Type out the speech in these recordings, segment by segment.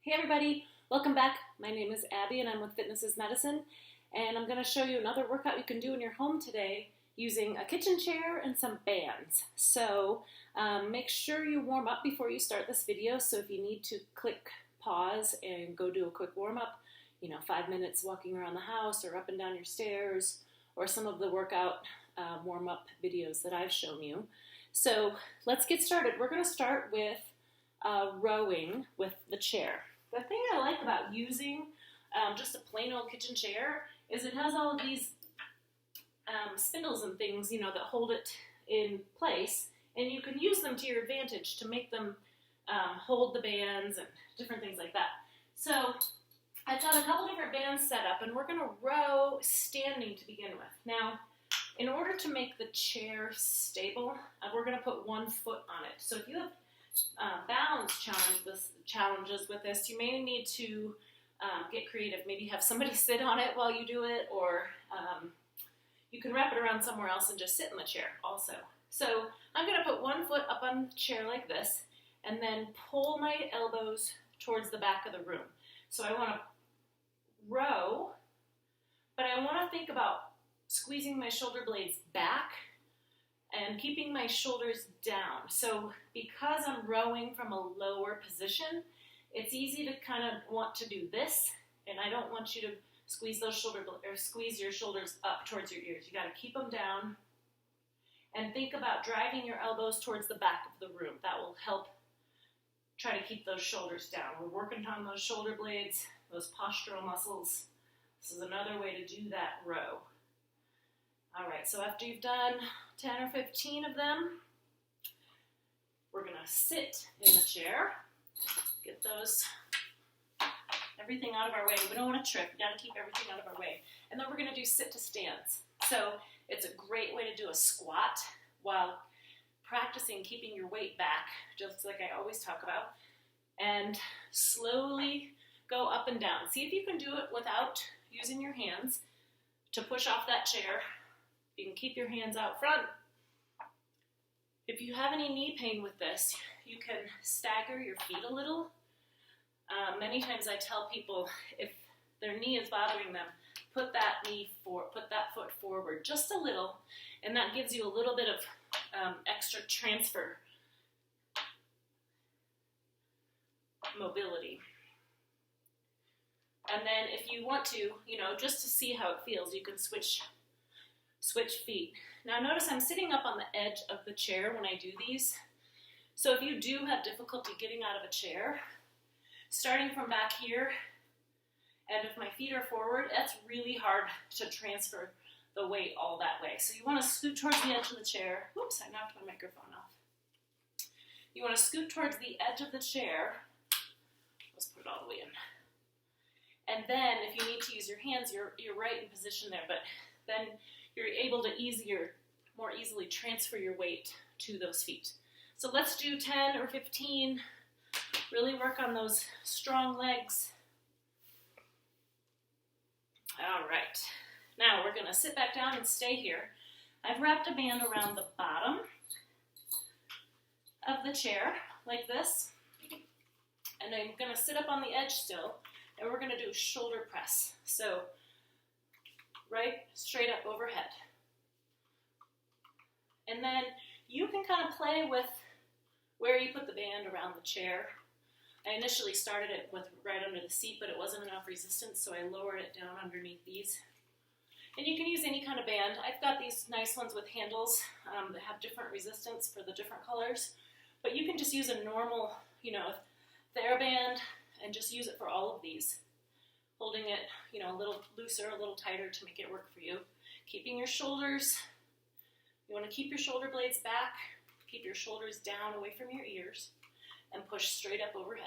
Hey everybody, welcome back. My name is Abby and I'm with Fitness is Medicine, and I'm going to show you another workout you can do in your home today using a kitchen chair and some bands. So make sure you warm up before you start this video, so if you need to click pause and go do a quick warm up, 5 minutes walking around the house or up and down your stairs, or some of the workout warm up videos that I've shown you. So let's get started. We're going to start with rowing with the chair. The thing I like about using just a plain old kitchen chair is it has all of these spindles and things, that hold it in place, and you can use them to your advantage to make them hold the bands and different things like that. So I've got a couple different bands set up, and we're going to row standing to begin with. Now, in order to make the chair stable, we're going to put one foot on it. So if you have balance challenges with this, you may need to get creative. Maybe have somebody sit on it while you do it, or you can wrap it around somewhere else and just sit in the chair also. So I'm going to put one foot up on the chair like this, and then pull my elbows towards the back of the room. So I want to row, but I want to think about squeezing my shoulder blades back and keeping my shoulders down. So because I'm rowing from a lower position, it's easy to kind of want to do this, and I don't want you to squeeze squeeze your shoulders up towards your ears. You got to keep them down, and think about driving your elbows towards the back of the room. That will help try to keep those shoulders down. We're working on those shoulder blades, those postural muscles. This is another way to do that row. All right, so after you've done 10 or 15 of them, we're going to sit in the chair, get everything out of our way. We don't want to trip. We got to keep everything out of our way. And then we're going to do sit to stands. So it's a great way to do a squat while practicing keeping your weight back, just like I always talk about, and slowly go up and down. See if you can do it without using your hands to push off that chair. You can keep your hands out front. If you have any knee pain with this, you can stagger your feet a little. Many times I tell people, if their knee is bothering them, put that foot forward just a little, and that gives you a little bit of extra transfer mobility. And then if you want to, just to see how it feels, you can switch feet. Now notice I'm sitting up on the edge of the chair when I do these. So if you do have difficulty getting out of a chair, starting from back here, and if my feet are forward, that's really hard to transfer the weight all that way. So you want to scoot towards the edge of the chair. Whoops, I knocked my microphone off. You want to scoot towards the edge of the chair. Let's put it all the way in. And then if you need to use your hands, you're right in position there, but then you're able to more easily transfer your weight to those feet. So let's do 10 or 15. Really work on those strong legs. All right. Now we're going to sit back down and stay here. I've wrapped a band around the bottom of the chair like this. And I'm going to sit up on the edge still, and we're going to do shoulder press. So right straight up overhead. And then you can kind of play with where you put the band around the chair. I initially started it with right under the seat, but it wasn't enough resistance, so I lowered it down underneath these. And you can use any kind of band. I've got these nice ones with handles that have different resistance for the different colors, but you can just use a normal, TheraBand and just use it for all of these. Holding it, a little looser, a little tighter to make it work for you. Keeping your shoulders, you want to keep your shoulder blades back, keep your shoulders down away from your ears, and push straight up overhead.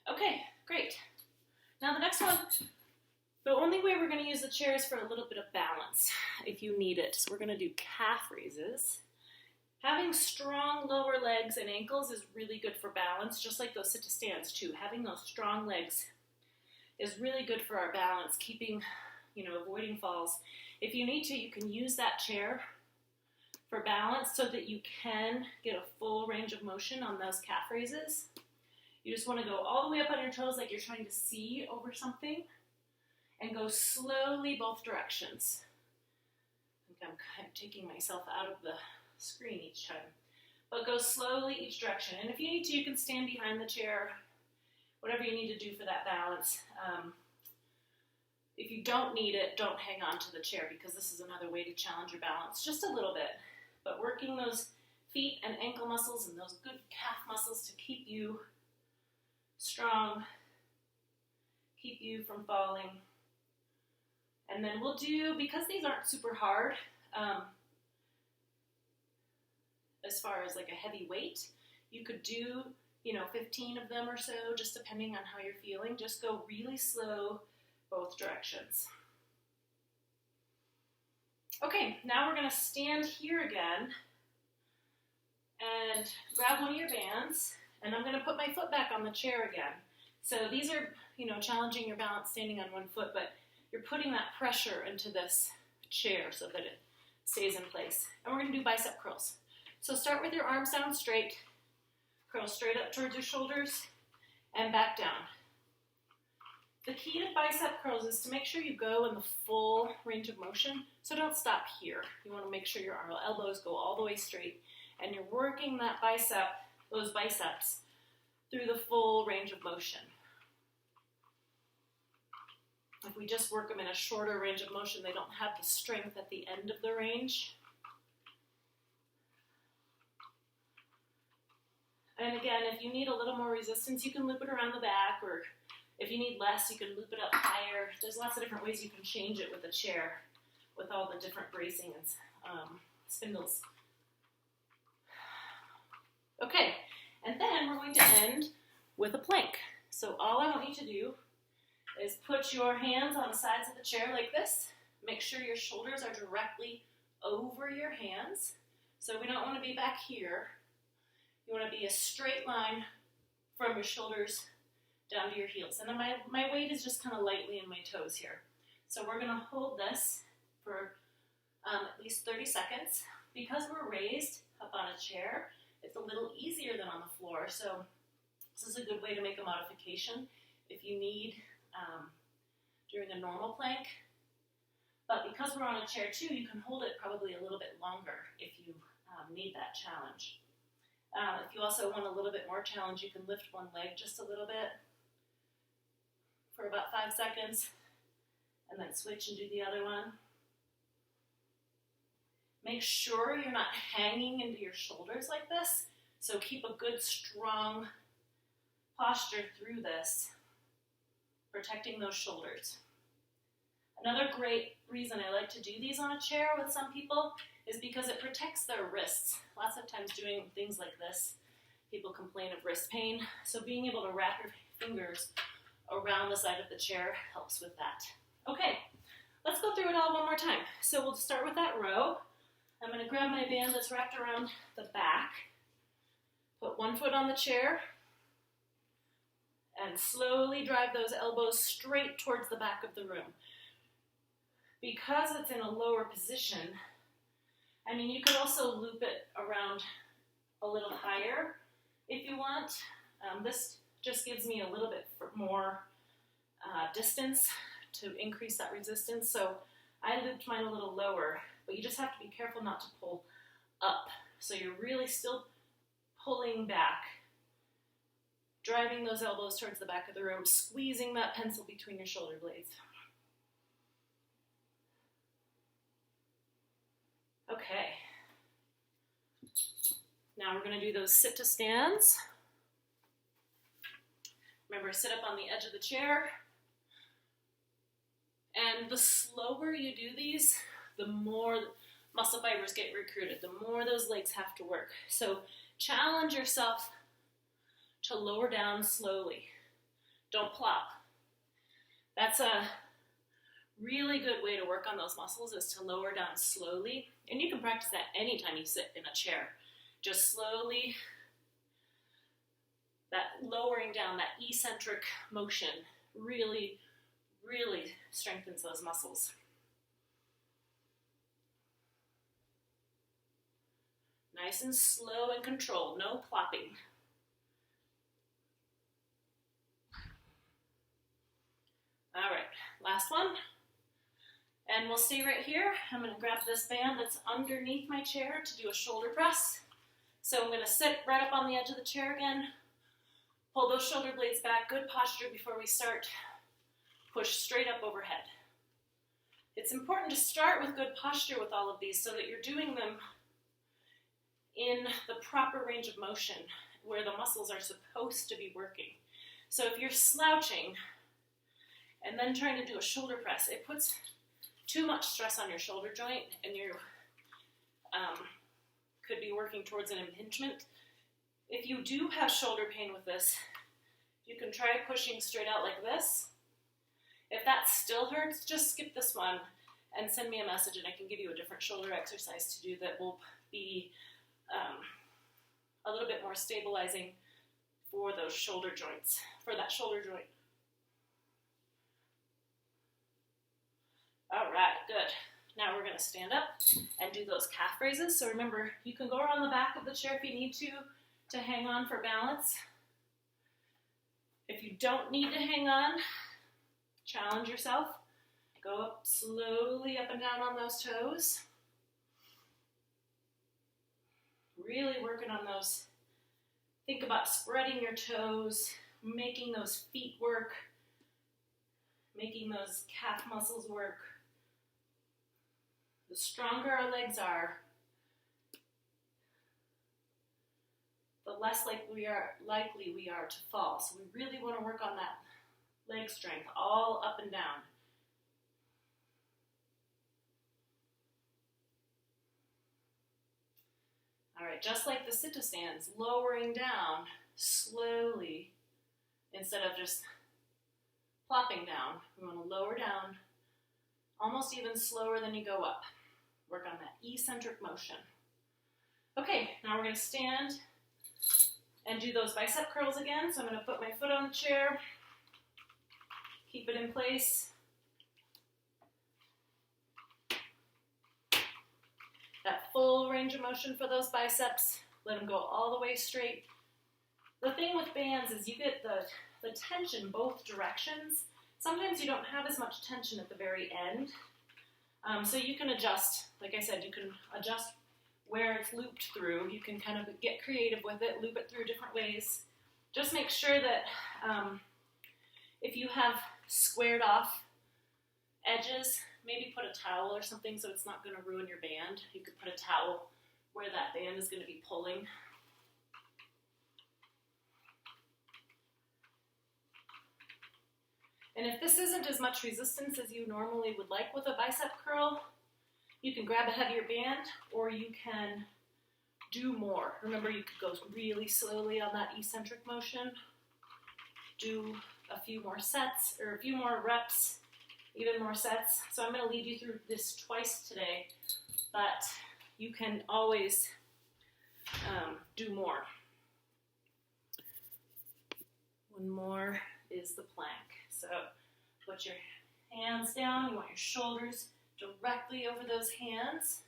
Okay, great. Now the next one, the only way we're going to use the chair is for a little bit of balance, if you need it. So we're going to do calf raises. Having strong lower legs and ankles is really good for balance, just like those sit to stands too. Having those strong legs is really good for our balance, keeping, avoiding falls. If you need to, you can use that chair for balance so that you can get a full range of motion on those calf raises. You just want to go all the way up on your toes like you're trying to see over something and go slowly both directions. I think I'm kind of taking myself out of the screen each time. But go slowly each direction. And if you need to, you can stand behind the chair, whatever you need to do for that balance. If you don't need it, don't hang on to the chair because this is another way to challenge your balance just a little bit. But working those feet and ankle muscles and those good calf muscles to keep you strong, keep you from falling. And then we'll do, because these aren't super hard, as far as like a heavy weight, you could do, 15 of them or so, just depending on how you're feeling. Just go really slow both directions. Okay, now we're going to stand here again and grab one of your bands, and I'm going to put my foot back on the chair again. So these are, challenging your balance standing on one foot, but you're putting that pressure into this chair so that it stays in place. And we're going to do bicep curls. So start with your arms down straight, curl straight up towards your shoulders, and back down. The key to bicep curls is to make sure you go in the full range of motion, so don't stop here. You want to make sure your elbows go all the way straight, and you're working that those biceps, through the full range of motion. If we just work them in a shorter range of motion, they don't have the strength at the end of the range. And again, if you need a little more resistance, you can loop it around the back, or if you need less, you can loop it up higher. There's lots of different ways you can change it with a chair, with all the different bracing and spindles. Okay, and then we're going to end with a plank. So all I want you to do is put your hands on the sides of the chair like this. Make sure your shoulders are directly over your hands. So we don't want to be back here. You want to be a straight line from your shoulders down to your heels. And then my weight is just kind of lightly in my toes here. So we're going to hold this for at least 30 seconds. Because we're raised up on a chair, it's a little easier than on the floor. So this is a good way to make a modification if you need during a normal plank. But because we're on a chair too, you can hold it probably a little bit longer if you need that challenge. If you also want a little bit more challenge, you can lift one leg just a little bit for about 5 seconds and then switch and do the other one. Make sure you're not hanging into your shoulders like this. So keep a good, strong posture through this, protecting those shoulders. Another great reason I like to do these on a chair with some people is because it protects their wrists. Lots of times doing things like this, people complain of wrist pain. So being able to wrap your fingers around the side of the chair helps with that. Okay, let's go through it all one more time. So we'll start with that row. I'm going to grab my band that's wrapped around the back, put one foot on the chair, and slowly drive those elbows straight towards the back of the room. Because it's in a lower position, you could also loop it around a little higher if you want. This just gives me a little bit more distance to increase that resistance. So I looped mine a little lower, but you just have to be careful not to pull up. So you're really still pulling back, driving those elbows towards the back of the room, squeezing that pencil between your shoulder blades. Okay. Now we're going to do those sit to stands. Remember, sit up on the edge of the chair. And the slower you do these, the more muscle fibers get recruited, the more those legs have to work. So challenge yourself to lower down slowly. Don't plop. That's a really good way to work on those muscles, is to lower down slowly. And you can practice that anytime you sit in a chair. Just slowly, that lowering down, that eccentric motion really, really strengthens those muscles. Nice and slow and controlled, no plopping. All right, last one. And we'll stay right here. I'm gonna grab this band that's underneath my chair to do a shoulder press. So I'm gonna sit right up on the edge of the chair again, pull those shoulder blades back, good posture before we start. Push straight up overhead. It's important to start with good posture with all of these so that you're doing them in the proper range of motion where the muscles are supposed to be working. So if you're slouching and then trying to do a shoulder press, it puts too much stress on your shoulder joint and you could be working towards an impingement. If you do have shoulder pain with this, you can try pushing straight out like this. If that still hurts, just skip this one and send me a message and I can give you a different shoulder exercise to do that will be a little bit more stabilizing for those shoulder joints, for that shoulder joint. All right, good. Now we're gonna stand up and do those calf raises. So remember, you can go around the back of the chair if you need to hang on for balance. If you don't need to hang on, challenge yourself. Go up slowly up and down on those toes. Really working on those. Think about spreading your toes, making those feet work, making those calf muscles work. The stronger our legs are, the less likely we are to fall. So we really want to work on that leg strength all up and down. All right, just like the sit-to-stands, lowering down slowly instead of just plopping down. We want to lower down almost even slower than you go up. Work on that eccentric motion. Okay, now we're going to stand and do those bicep curls again. So I'm going to put my foot on the chair, keep it in place. That full range of motion for those biceps. Let them go all the way straight. The thing with bands is you get the tension both directions. Sometimes you don't have as much tension at the very end. So you can adjust. Like I said, you can adjust where it's looped through. You can kind of get creative with it, loop it through different ways. Just make sure that if you have squared off edges, maybe put a towel or something so it's not going to ruin your band. You could put a towel where that band is going to be pulling. And if this isn't as much resistance as you normally would like with a bicep curl, you can grab a heavier band or you can do more. Remember, you could go really slowly on that eccentric motion. Do a few more sets or a few more reps, even more sets. So I'm going to lead you through this twice today, but you can always do more. One more is the plank. So put your hands down. You want your shoulders directly over those hands.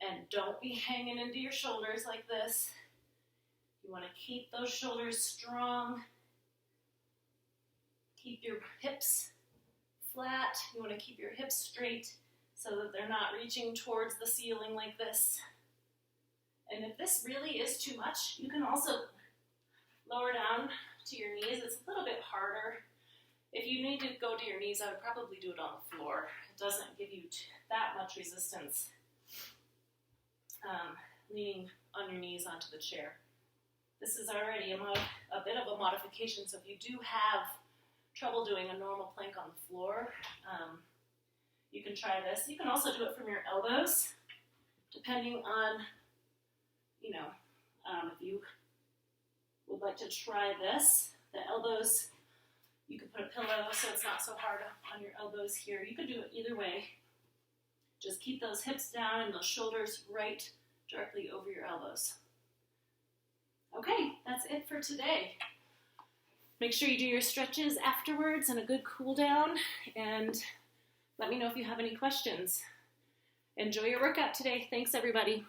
And don't be hanging into your shoulders like this. You want to keep those shoulders strong. Keep your hips flat. You want to keep your hips straight so that they're not reaching towards the ceiling like this. And if this really is too much, you can also lower down to your knees. It's a little bit harder. If you need to go to your knees, I would probably do it on the floor. It doesn't give you that much resistance. Leaning on your knees onto the chair. This is already a bit of a modification, so if you do have trouble doing a normal plank on the floor, you can try this. You can also do it from your elbows, depending on, if you would like to try this. The elbows, you could put a pillow so it's not so hard on your elbows here. You could do it either way. Just keep those hips down and those shoulders right directly over your elbows. Okay, that's it for today. Make sure you do your stretches afterwards and a good cool down, and let me know if you have any questions. Enjoy your workout today. Thanks, everybody.